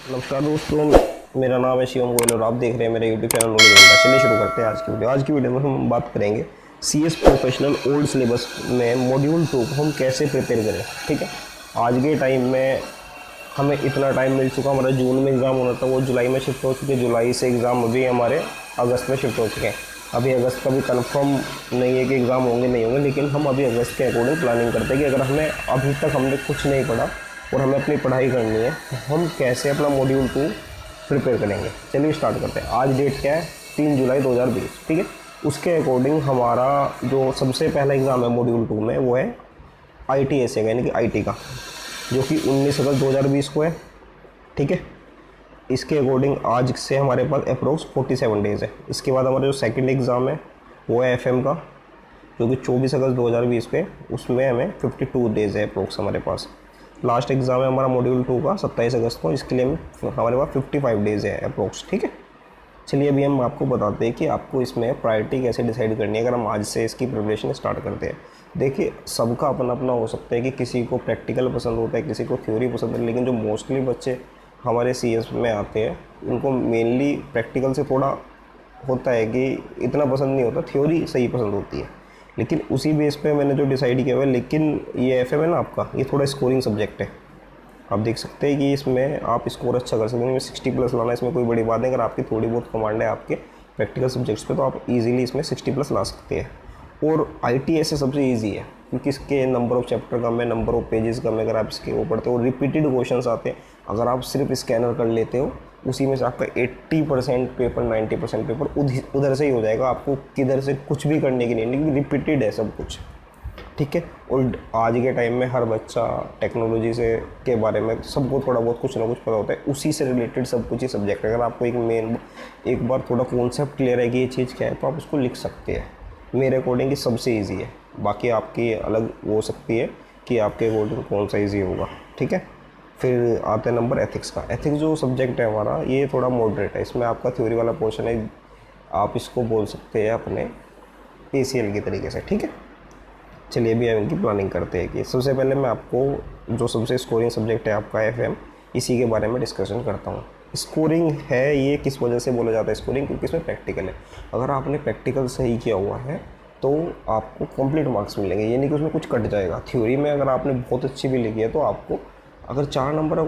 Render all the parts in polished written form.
नमस्कार दोस्तों, मेरा नाम है शिवम गोयल और आप देख रहे हैं मेरे यूट्यूब चैनल नॉलेज वर्ल्ड। चलिए शुरू करते हैं आज की वीडियो में हम बात करेंगे CS प्रोफेशनल ओल्ड सिलेबस में मॉड्यूल 2 को हम कैसे प्रिपेयर करें। ठीक है, आज के टाइम में हमें इतना टाइम मिल चुका, हमारा जून में एग्ज़ाम होना था वो जुलाई में शिफ्ट हो चुके, जुलाई से एग्ज़ाम अभी हमारे अगस्त में शिफ्ट हो चुके हैं। अभी अगस्त का भी कन्फर्म नहीं है कि एग्ज़ाम होंगे नहीं होंगे, लेकिन हम अभी अगस्त के अकॉर्डिंग प्लानिंग करते हैं कि अगर हमें अभी तक हमने कुछ नहीं पढ़ा और हमें अपनी पढ़ाई करनी है तो हम कैसे अपना मॉड्यूल 2 प्रिपेयर करेंगे। चलिए स्टार्ट करते हैं। आज डेट क्या है? 3 जुलाई 2020। ठीक है, उसके अकॉर्डिंग हमारा जो सबसे पहला एग्ज़ाम है मॉड्यूल 2 में वो है ITSA का, यानी कि IT का, जो कि 19 अगस्त 2020 को है। ठीक है, इसके अकॉर्डिंग आज से हमारे पास अप्रोक्स 47 डेज़ है। इसके बाद हमारा जो सेकंड एग्ज़ाम है वो है FM का, जो कि 24 अगस्त 2020 पे, उसमें हमें 52 डेज़ है अप्रोक्स हमारे पास। लास्ट एग्ज़ाम है हमारा मॉड्यूल 2 का 27 अगस्त को, इसके लिए हमारे पास 55 डेज़ है अप्रोक्स। ठीक है, चलिए अभी हम आपको बताते हैं कि आपको इसमें प्रायोरिटी कैसे डिसाइड करनी है अगर हम आज से इसकी प्रिपरेशन स्टार्ट करते हैं। देखिए, सबका अपना अपना हो सकता है कि किसी को प्रैक्टिकल पसंद होता है, किसी को थ्योरी पसंद है, लेकिन जो मोस्टली बच्चे हमारे CS में आते हैं उनको मेनली प्रैक्टिकल से थोड़ा होता है कि इतना पसंद नहीं होता, थ्योरी सही पसंद होती है। लेकिन उसी बेस पे मैंने जो डिसाइड किया हुआ है, लेकिन ये FM है ना आपका, ये थोड़ा स्कोरिंग सब्जेक्ट है। आप देख सकते हैं कि इसमें आप स्कोर अच्छा कर सकते हैं, 60+ लाना इसमें कोई बड़ी बात नहीं। अगर आपकी थोड़ी बहुत कमांड है आपके प्रैक्टिकल सब्जेक्ट्स पे तो आप इजीली इसमें 60+ ला सकते हैं। और ITSA सबसे ईजी है क्योंकि इसके नंबर ऑफ चैप्टर कम है, नंबर ऑफ पेजेस कम है। अगर आप इसके वो पढ़ते हो, रिपीटेड क्वेश्चन आते हैं। अगर आप सिर्फ स्कैनर कर लेते हो उसी में से आपका 80% पेपर 90% पेपर उधर से ही हो जाएगा। आपको किधर से कुछ भी करने की नहीं, लेकिन रिपीटेड है सब कुछ। ठीक है, और आज के टाइम में हर बच्चा टेक्नोलॉजी से के बारे में सबको थोड़ा बहुत कुछ ना कुछ पता होता है, उसी से रिलेटेड सब कुछ ही सब्जेक्ट है। अगर आपको एक बार थोड़ा कॉन्सेप्ट क्लियर है कि ये चीज़ क्या है तो आप उसको लिख सकते हैं। मेरे अकॉर्डिंग ये सबसे ईजी है, बाकी आपकी अलग हो सकती है कि आपके अकॉर्डिंग कौन सा ईजी होगा। ठीक है, फिर आते हैं नंबर एथिक्स का। एथिक्स जो सब्जेक्ट है हमारा ये थोड़ा मॉडरेट है, इसमें आपका थ्योरी वाला पोर्शन है, आप इसको बोल सकते हैं अपने ACL की तरीके से। ठीक है, चलिए अभी हम इनकी प्लानिंग करते हैं कि सबसे पहले मैं आपको जो सबसे स्कोरिंग सब्जेक्ट है आपका FM, इसी के बारे में डिस्कशन करता हूँ। स्कोरिंग है ये किस वजह से बोला जाता है स्कोरिंग, क्योंकि इसमें प्रैक्टिकल है। अगर आपने प्रैक्टिकल सही किया हुआ है तो आपको कंप्लीट मार्क्स मिलेंगे, ये नहीं कि उसमें कुछ कट जाएगा। थ्योरी में अगर आपने बहुत अच्छी भी लिखी है तो आपको अगर 4 नंबर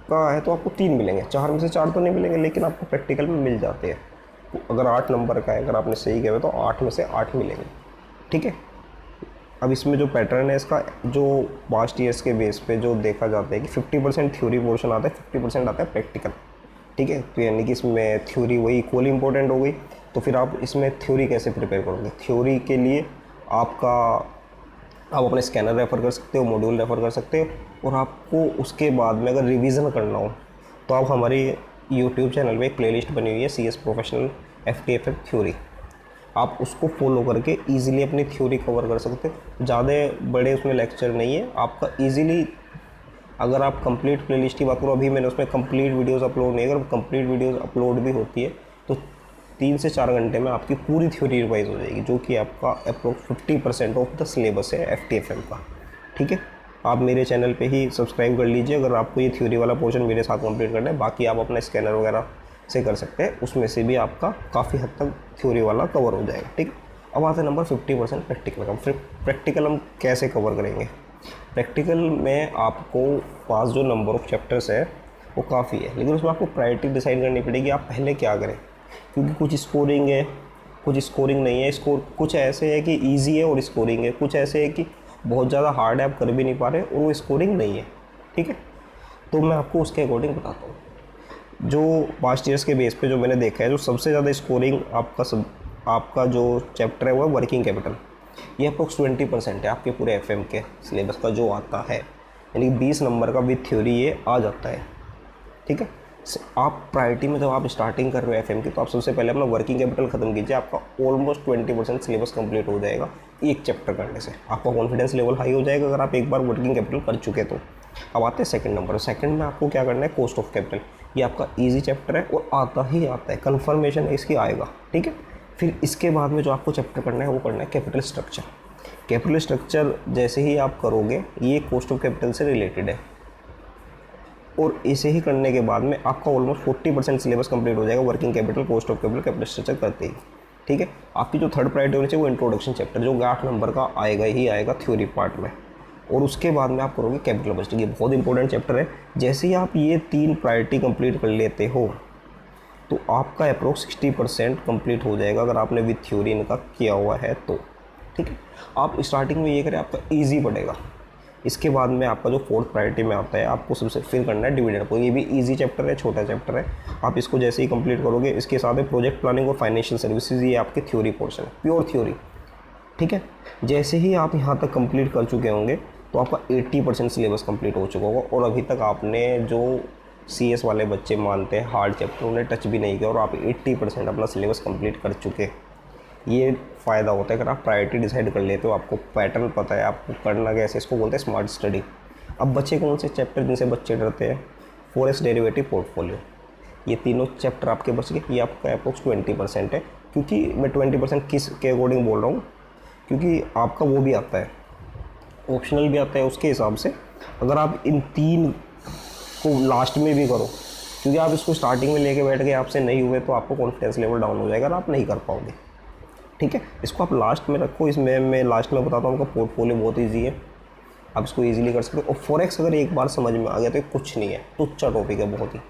का है तो आपको 3 मिलेंगे, 4 में से 4 तो नहीं मिलेंगे, लेकिन आपको प्रैक्टिकल में मिल जाते हैं। अगर 8 नंबर का है, अगर आपने सही किया है तो 8 में से 8 मिलेंगे। ठीक है, अब इसमें जो पैटर्न है इसका, जो पास्ट ईयर्स के बेस पे जो देखा जाता है कि 50% थ्योरी पोर्शन आता है, 50% आता है प्रैक्टिकल। ठीक है, तो यानी कि इसमें थ्योरी वही इक्वली इंपॉर्टेंट हो गई। तो फिर आप इसमें थ्योरी कैसे प्रिपेयर करोगे? थ्योरी के लिए आप अपने स्कैनर रेफ़र कर सकते हो, मॉड्यूल रेफ़र कर सकते हो, और आपको उसके बाद में अगर रिवीजन करना हो तो आप हमारी यूट्यूब चैनल में एक प्लेलिस्ट बनी हुई है CS प्रोफेशनल FTFF थ्योरी, आप उसको फॉलो करके इजीली अपनी थ्योरी कवर कर सकते हो। ज़्यादा बड़े उसमें लेक्चर नहीं है आपका, इजीली अगर आप कंप्लीट प्लेलिस्ट की बात करो, अभी मैंने उसमें कंप्लीट वीडियोस अपलोड नहीं है, अगर कंप्लीट वीडियोस अपलोड भी होती है तो 3 से 4 घंटे में आपकी पूरी थ्योरी रिवाइज हो जाएगी, जो कि आपका अप्रोक्स 50% ऑफ द सिलेबस है FTFM का। ठीक है, आप मेरे चैनल पे ही सब्सक्राइब कर लीजिए अगर आपको ये थ्योरी वाला पोर्शन मेरे साथ कंप्लीट करना है। बाकी आप अपना स्कैनर वगैरह से कर सकते हैं, उसमें से भी आपका काफ़ी हद तक थ्योरी वाला कवर हो जाएगा। ठीक, अब आते हैं नंबर 50% प्रैक्टिकल का। फिर प्रैक्टिकल हम कैसे कवर करेंगे? प्रैक्टिकल में आपको पास जो नंबर ऑफ चैप्टर्स है वो काफ़ी है, लेकिन उसमें आपको प्रायोरिटी डिसाइड करनी पड़ेगी आप पहले क्या करें, क्योंकि कुछ स्कोरिंग है, कुछ स्कोरिंग नहीं है। कुछ ऐसे है कि ईजी है और स्कोरिंग है, कुछ ऐसे है कि बहुत ज़्यादा हार्ड है, आप कर भी नहीं पा रहे और वो स्कोरिंग नहीं है। ठीक है, तो मैं आपको उसके अकॉर्डिंग बताता हूँ। जो पास्ट ईयर्स के बेस पे जो मैंने देखा है, जो सबसे ज़्यादा स्कोरिंग आपका जो चैप्टर है वो है वर्किंग कैपिटल। ये अप्रोक्स 20% है आपके पूरे FM के सिलेबस का जो आता है, यानी 20 नंबर का विद थ्योरी ये आ जाता है। ठीक है, आप प्रायोरिटी में जब आप स्टार्टिंग कर रहे हो FM की, तो आप सबसे पहले अपना वर्किंग कैपिटल ख़त्म कीजिए। आपका ऑलमोस्ट 20% सिलेबस कंप्लीट हो जाएगा एक चैप्टर करने से। आपका कॉन्फिडेंस लेवल हाई हो जाएगा अगर आप एक बार वर्किंग कैपिटल कर चुके तो। अब आते हैं सेकंड नंबर। सेकंड में आपको क्या करना है? Cost of capital. ये आपका इजी चैप्टर है और आता ही आता है, कन्फर्मेशन है इसकी आएगा। ठीक है, फिर इसके बाद में जो आपको चैप्टर करना है वो करना है कैपिटल स्ट्रक्चर। कैपिटल स्ट्रक्चर जैसे ही आप करोगे, ये कॉस्ट ऑफ कैपिटल से रिलेटेड है। और इसे ही करने के बाद में आपका ऑलमोस्ट 40% सिलेबस कंप्लीट हो जाएगा working capital, cost of capital, capital structure करते ही। ठीक है, आपकी जो थर्ड प्रायोरिटी होनी चाहिए वो इंट्रोडक्शन चैप्टर, जो 8 नंबर का आएगा ही आएगा थ्योरी पार्ट में, और उसके बाद में आप करोगे कैपिटल बजटिंग। ये बहुत इंपॉर्टेंट चैप्टर है। जैसे ही आप ये 3 प्रायोरिटी कंप्लीट कर लेते हो तो आपका अप्रोक्स 60% कंप्लीट हो जाएगा अगर आपने विद थ्योरी इनका किया हुआ है तो। ठीक है, आप स्टार्टिंग में ये करें, आपका ईजी पड़ेगा। इसके बाद में आपका जो फोर्थ प्रायोरिटी में आता है, आपको सबसे फिर करना है डिविडेंड को। ये भी इजी चैप्टर है, छोटा चैप्टर है। आप इसको जैसे ही कंप्लीट करोगे, इसके साथ में प्रोजेक्ट प्लानिंग और फाइनेंशियल सर्विसेज, ये आपके थ्योरी पोर्शन है, प्योर थ्योरी। ठीक है, जैसे ही आप यहाँ तक कंप्लीट कर चुके होंगे तो आपका 80% सिलेबस कंप्लीट हो चुका होगा, और अभी तक आपने जो CS वाले बच्चे मानते हैं हार्ड चैप्टर, उन्हें टच भी नहीं किया और आप 80% अपना सिलेबस कंप्लीट कर चुके। ये फ़ायदा होता है अगर आप प्रायोरिटी डिसाइड कर लेते हो, आपको पैटर्न पता है, आपको करना कैसे, इसको बोलते हैं स्मार्ट स्टडी। अब बच्चे कौन से चैप्टर जिनसे बच्चे डरते हैं? फॉरेक्स, डेरिवेटिव, पोर्टफोलियो, ये तीनों चैप्टर आपके बच गए। ये आपका अप्रोक्स 20% है, क्योंकि मैं 20% किस के अकॉर्डिंग बोल रहा हूँ, क्योंकि आपका वो भी आता है, ऑप्शनल भी आता है। उसके हिसाब से अगर आप इन 3 को लास्ट में भी करो, क्योंकि आप इसको स्टार्टिंग में लेके बैठ गए, आपसे नहीं हुए तो आपको कॉन्फिडेंस लेवल डाउन हो जाएगा और आप नहीं कर पाओगे। ठीक है, इसको आप लास्ट में रखो। इसमें मैं लास्ट में बताता हूँ, आपका पोर्टफोलियो बहुत ईजी है, आप इसको ईजिली कर सकते हो। और फॉरेक्स अगर एक बार समझ में आ गया तो कुछ नहीं है, तुच्चा टॉपिक है बहुत ही।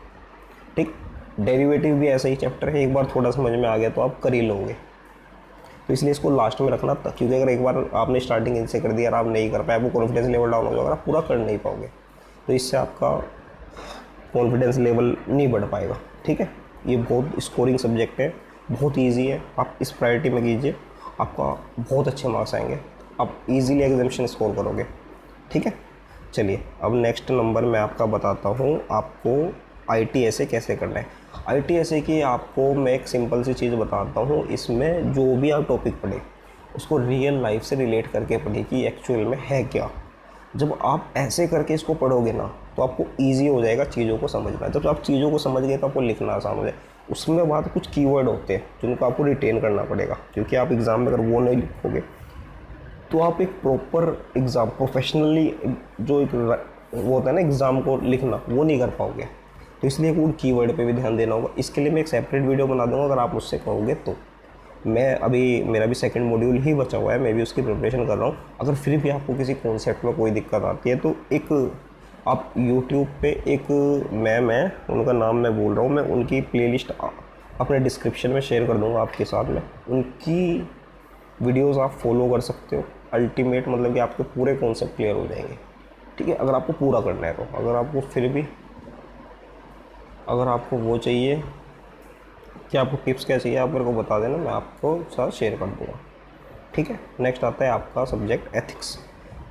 ठीक, डेरिवेटिव भी ऐसा ही चैप्टर है, एक बार थोड़ा समझ में आ गया तो आप कर ही लोगे। तो इसलिए इसको लास्ट में रखना, क्योंकि अगर एक बार आपने स्टार्टिंग इनसे कर दिया और आप नहीं कर पाए, आपको कॉन्फिडेंस लेवल डाउन हो जाएगा, आप पूरा कर नहीं पाओगे, तो इससे आपका कॉन्फिडेंस लेवल नहीं बढ़ पाएगा। ठीक है, ये बहुत स्कोरिंग सब्जेक्ट है, बहुत इजी है। आप इस प्रायोरिटी में कीजिए, आपका बहुत अच्छे मार्क्स आएंगे, आप इजीली एग्जामिनेशन स्कोर करोगे। ठीक है, चलिए अब नेक्स्ट नंबर मैं आपका बताता हूँ आपको ITSA कैसे करना है। ITSA की आपको मैं एक सिंपल सी चीज़ बताता हूँ, इसमें जो भी आप टॉपिक पढ़े उसको रियल लाइफ से रिलेट करके पढ़िए कि एक्चुअल में है क्या। जब आप ऐसे करके इसको पढ़ोगे ना तो आपको ईजी हो जाएगा चीज़ों को समझना। जब आप चीज़ों को समझ गए तो आपको लिखना आसान हो जाए। उसमें बाद कुछ कीवर्ड होते हैं जिनको आपको रिटेन करना पड़ेगा, क्योंकि आप एग्ज़ाम में अगर वो नहीं लिखोगे तो आप एक प्रॉपर एग्ज़ाम प्रोफेशनली जो एक वो होता है ना एग्ज़ाम को लिखना, वो नहीं कर पाओगे। तो इसलिए उन कीवर्ड पे भी ध्यान देना होगा। इसके लिए मैं एक सेपरेट वीडियो बना दूंगा अगर आप मुझसे कहोगे तो। मैं अभी मेरा भी सेकंड मॉड्यूल ही बचा हुआ है, मैं भी उसकी प्रिपरेशन कर रहा हूँ। अगर फिर भी आपको किसी कॉन्सेप्ट में कोई दिक्कत आती है तो एक आप यूट्यूब पे एक मैम है, उनका नाम मैं बोल रहा हूँ, मैं उनकी प्लेलिस्ट अपने डिस्क्रिप्शन में शेयर कर दूँगा आपके साथ में। उनकी वीडियोस आप फॉलो कर सकते हो। अल्टीमेट मतलब कि आपके पूरे कॉन्सेप्ट क्लियर हो जाएंगे। ठीक है, अगर आपको पूरा करना है तो। अगर आपको फिर भी अगर आपको वो चाहिए कि आपको टिप्स क्या चाहिए, आप मेरे को बता देना, मैं आपको साथ शेयर कर दूँगा। ठीक है, नेक्स्ट आता है आपका सब्जेक्ट एथिक्स।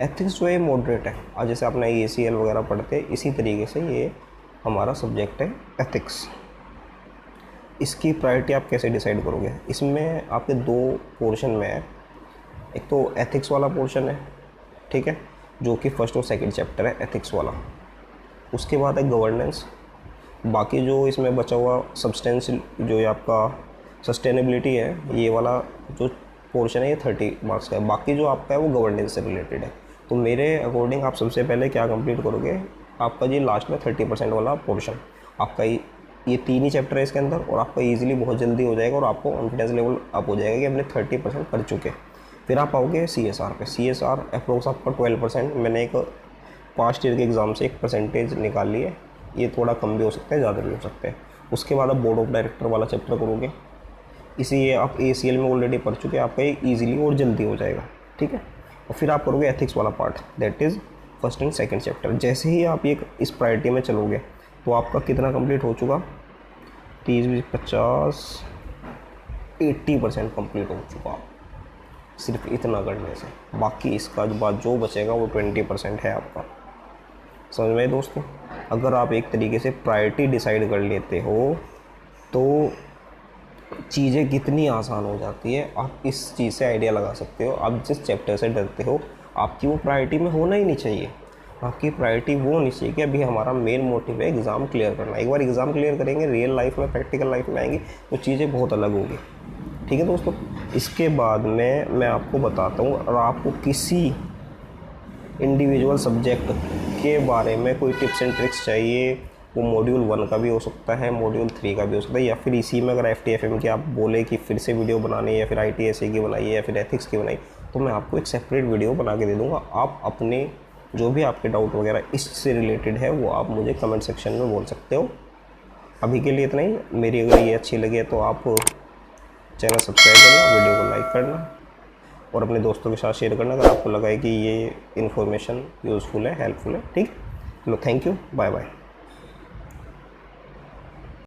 एथिक्स जो है मॉडरेट है, आज जैसे आपने ACL वगैरह पढ़ते हैं इसी तरीके से ये हमारा सब्जेक्ट है एथिक्स। इसकी प्रायोरिटी आप कैसे डिसाइड करोगे? इसमें आपके 2 पोर्शन में है। एक तो एथिक्स वाला पोर्शन है, ठीक है, जो कि फर्स्ट और सेकंड चैप्टर है एथिक्स वाला। उसके बाद है गवर्नेंस। बाकी जो इसमें बचा हुआ सब्सटेंस जो ये आपका सस्टेनेबिलिटी है, ये वाला जो पोर्शन है ये 30 मार्क्स का है। बाकी जो आपका है वो गवर्नेंस से रिलेटेड है। तो मेरे अकॉर्डिंग आप सबसे पहले क्या कंप्लीट करोगे, आपका जी लास्ट में 30% वाला पोर्शन आपका ये 3 ही चैप्टर है इसके अंदर, और आपका ईजिली बहुत जल्दी हो जाएगा और आपको कॉन्फिडेंस लेवल अप हो जाएगा कि हमने 30% कर चुके। फिर आप आओगे CSR पे। CSR अप्रोक्स आपका 12%। मैंने एक पास्ट ईयर के एग्ज़ाम से एक परसेंटेज निकाल ली है, ये थोड़ा कम भी हो सकता है, ज़्यादा भी हो सकता है। उसके बाद आप बोर्ड ऑफ डायरेक्टर वाला चैप्टर करोगे, इसी ये आप ACL में ऑलरेडी पढ़ चुके हैं, आपका ये ईजिली और जल्दी हो जाएगा। ठीक है, और फिर आप करोगे एथिक्स वाला part, that is first and second chapter. जैसे ही आप ये इस प्रायोरिटी में चलोगे तो आपका कितना कंप्लीट हो चुका, 30, 20, 50, 80% कंप्लीट हो चुका सिर्फ इतना करने से। बाकी इसका बाद जो बचेगा वो 20% है आपका। समझ में दोस्तों? अगर आप एक तरीके से प्रायोरिटी डिसाइड कर लेते हो तो चीज़ें कितनी आसान हो जाती है। आप इस चीज़ से आइडिया लगा सकते हो। आप जिस चैप्टर से डरते हो आपकी वो प्रायोरिटी में होना ही नहीं चाहिए। आपकी प्रायोरिटी वो होनी चाहिए कि अभी हमारा मेन मोटिव है एग्ज़ाम क्लियर करना। एक बार एग्ज़ाम क्लियर करेंगे, रियल लाइफ में प्रैक्टिकल लाइफ में आएंगी तो चीज़ें बहुत अलग होगी। ठीक है दोस्तों, इसके बाद में मैं आपको बताता हूँ, और आपको किसी इंडिविजुअल सब्जेक्ट के बारे में कोई टिप्स एंड ट्रिक्स चाहिए, वो मॉड्यूल 1 का भी हो सकता है, मॉड्यूल 3 का भी हो सकता है, या फिर इसी में अगर FTFM की आप बोले कि फिर से वीडियो बनानी है या फिर ITSA की बनाइए या फिर एथिक्स की बनाई, तो मैं आपको एक सेपरेट वीडियो बना के दे दूँगा। आप अपने जो भी आपके डाउट वगैरह इससे रिलेटेड है वो आप मुझे कमेंट सेक्शन में बोल सकते हो। अभी के लिए इतना ही। मेरी अगर ये अच्छी लगे तो आप चैनल सब्सक्राइब करना, वीडियो को लाइक करना और अपने दोस्तों के साथ शेयर करना अगर आपको लगा है कि ये इन्फॉर्मेशन यूज़फुल है, हेल्पफुल है। ठीक, चलो थैंक यू, बाय बाय।